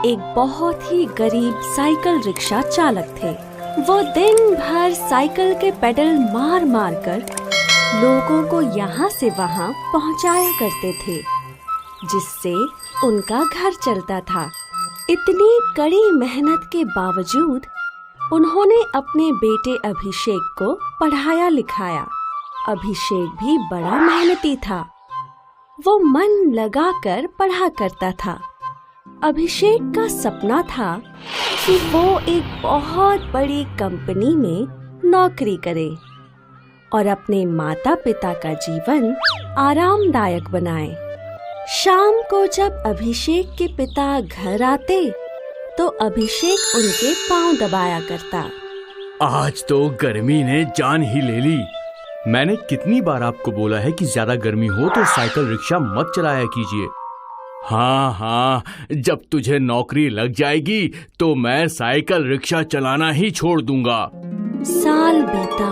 एक बहुत ही गरीब साइकिल रिक्शा चालक थे। वो दिन भर साइकिल के पेडल मार मार कर लोगों को यहाँ से वहाँ पहुँचाया करते थे, जिससे उनका घर चलता था। इतनी कड़ी मेहनत के बावजूद उन्होंने अपने बेटे अभिषेक को पढ़ाया लिखाया। अभिषेक भी बड़ा मेहनती था। वो मन लगाकर पढ़ा करता था। अभिषेक का सपना था कि वो एक बहुत बड़ी कंपनी में नौकरी करे और अपने माता पिता का जीवन आरामदायक बनाए। शाम को जब अभिषेक के पिता घर आते तो अभिषेक उनके पांव दबाया करता। आज तो गर्मी ने जान ही ले ली। मैंने कितनी बार आपको बोला है कि ज्यादा गर्मी हो तो साइकिल रिक्शा मत चलाया कीजिए। हाँ, जब तुझे नौकरी लग जाएगी तो मैं साइकिल रिक्शा चलाना ही छोड़ दूंगा। साल बीता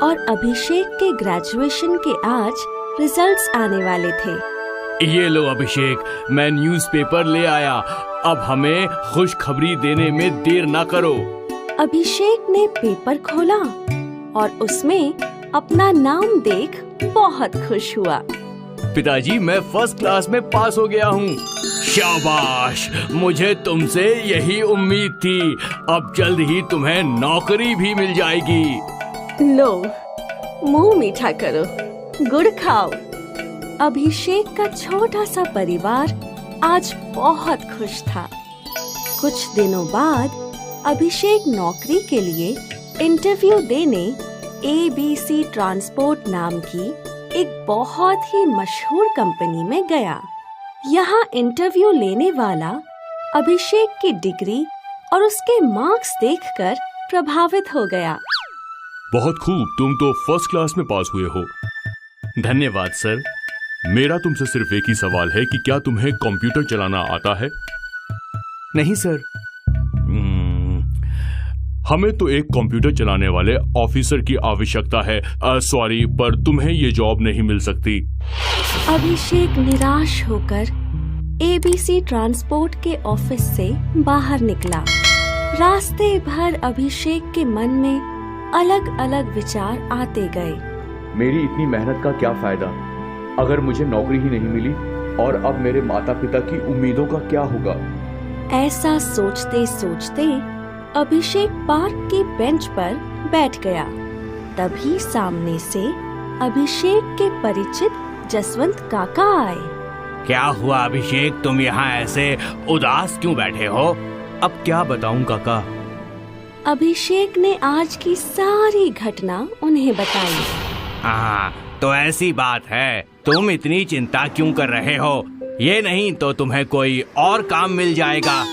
और अभिषेक के ग्रेजुएशन के आज रिजल्ट्स आने वाले थे। ये लो अभिषेक, मैं न्यूज़पेपर ले आया। अब हमें खुशखबरी देने में देर ना करो। अभिषेक ने पेपर खोला और उसमें अपना नाम देख बहुत खुश हुआ। पिताजी, मैं फर्स्ट क्लास में पास हो गया हूँ। शाबाश, मुझे तुमसे यही उम्मीद थी। अब जल्द ही तुम्हें नौकरी भी मिल जाएगी। लो, मुंह मीठा करो, गुड़ खाओ। अभिषेक का छोटा सा परिवार आज बहुत खुश था। कुछ दिनों बाद अभिषेक नौकरी के लिए इंटरव्यू देने ABC ट्रांसपोर्ट नाम की एक बहुत ही मशहूर कंपनी में गया। यहाँ इंटरव्यू लेने वाला अभिषेक की डिग्री और उसके मार्क्स देखकर प्रभावित हो गया। बहुत खूब, तुम तो फर्स्ट क्लास में पास हुए हो। धन्यवाद सर। मेरा तुमसे सिर्फ एक ही सवाल है कि क्या तुम्हें कंप्यूटर चलाना आता है? नहीं सर। हमें तो एक कंप्यूटर चलाने वाले ऑफिसर की आवश्यकता है। सॉरी, पर तुम्हें ये जॉब नहीं मिल सकती। अभिषेक निराश होकर ABC ट्रांसपोर्ट के ऑफिस से बाहर निकला। रास्ते भर अभिषेक के मन में अलग अलग विचार आते गए। मेरी इतनी मेहनत का क्या फायदा अगर मुझे नौकरी ही नहीं मिली, और अब मेरे माता पिता की उम्मीदों का क्या होगा? ऐसा सोचते सोचते अभिषेक पार्क की बेंच पर बैठ गया। तभी सामने से अभिषेक के परिचित जसवंत काका आए। क्या हुआ अभिषेक, तुम यहाँ ऐसे उदास क्यों बैठे हो? अब क्या बताऊं काका? अभिषेक ने आज की सारी घटना उन्हें बताई। हाँ, तो ऐसी बात है। तुम इतनी चिंता क्यों कर रहे हो? ये नहीं तो तुम्हें कोई और काम मिल जाएगा।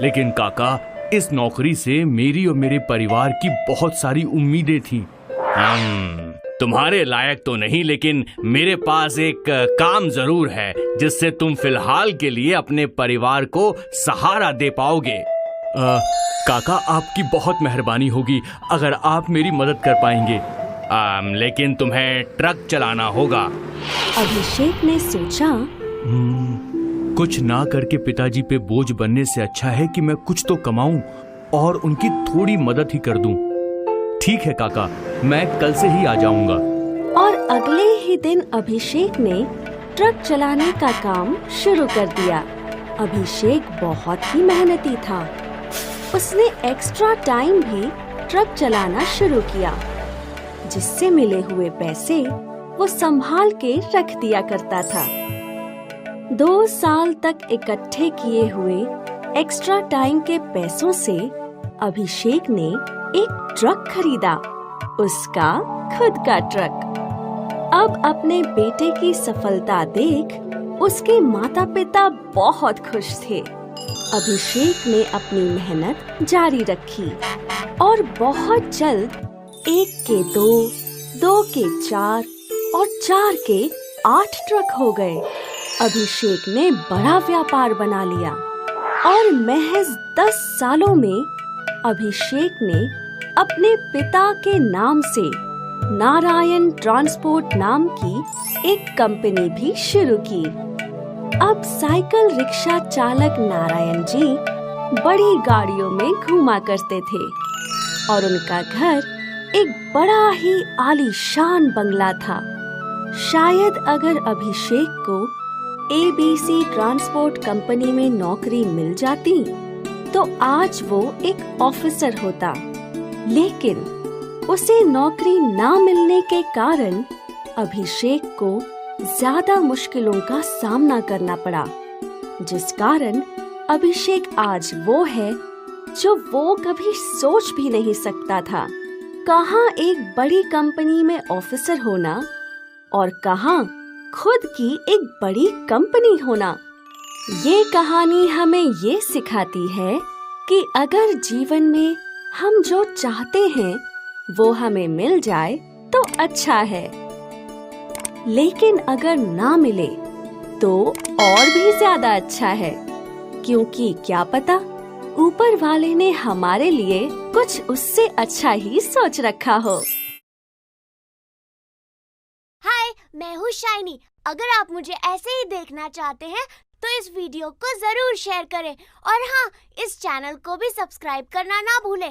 लेकिन काका, इस नौकरी से मेरी और मेरे परिवार की बहुत सारी उम्मीदें थीं। तुम्हारे लायक तो नहीं, लेकिन मेरे पास एक काम जरूर है जिससे तुम फिलहाल के लिए अपने परिवार को सहारा दे पाओगे। काका, आपकी बहुत मेहरबानी होगी अगर आप मेरी मदद कर पाएंगे। लेकिन तुम्हें ट्रक चलाना होगा। अभिषेक ने सोचा, कुछ ना करके पिताजी पे बोझ बनने से अच्छा है कि मैं कुछ तो कमाऊं और उनकी थोड़ी मदद ही कर दूं। ठीक है काका, मैं कल से ही आ जाऊंगा। और अगले ही दिन अभिषेक ने ट्रक चलाने का काम शुरू कर दिया। अभिषेक बहुत ही मेहनती था। उसने एक्स्ट्रा टाइम भी ट्रक चलाना शुरू किया, जिससे मिले हुए पैसे वो संभाल के रख दिया करता था। 2 साल तक इकट्ठे किए हुए एक्स्ट्रा टाइम के पैसों से अभिषेक ने एक ट्रक खरीदा, उसका खुद का ट्रक। अब अपने बेटे की सफलता देख उसके माता पिता बहुत खुश थे। अभिषेक ने अपनी मेहनत जारी रखी और बहुत जल्द 1 के 2, 2 के 4 और 4 के 8 ट्रक हो गए। अभिषेक ने बड़ा व्यापार बना लिया और महज 10 सालों में अभिषेक ने अपने पिता के नाम से नारायण ट्रांसपोर्ट नाम की एक कंपनी भी शुरू की। अब साइकिल रिक्शा चालक नारायण जी बड़ी गाड़ियों में घूमा करते थे और उनका घर एक बड़ा ही आलीशान बंगला था। शायद अगर अभिषेक को ABC ट्रांसपोर्ट कंपनी में नौकरी मिल जाती तो आज वो एक ऑफिसर होता, लेकिन उसे नौकरी ना मिलने के कारण अभिषेक को ज्यादा मुश्किलों का सामना करना पड़ा, जिस कारण अभिषेक आज वो है जो वो कभी सोच भी नहीं सकता था। कहाँ एक बड़ी कंपनी में ऑफिसर होना और कहाँ खुद की एक बड़ी कंपनी होना। ये कहानी हमें ये सिखाती है कि अगर जीवन में हम जो चाहते हैं वो हमें मिल जाए तो अच्छा है, लेकिन अगर ना मिले तो और भी ज्यादा अच्छा है, क्योंकि क्या पता ऊपर वाले ने हमारे लिए कुछ उससे अच्छा ही सोच रखा हो। हाय, मैं हूँ शाइनी। अगर आप मुझे ऐसे ही देखना चाहते हैं तो इस वीडियो को जरूर शेयर करें और हाँ, इस चैनल को भी सब्सक्राइब करना ना भूलें।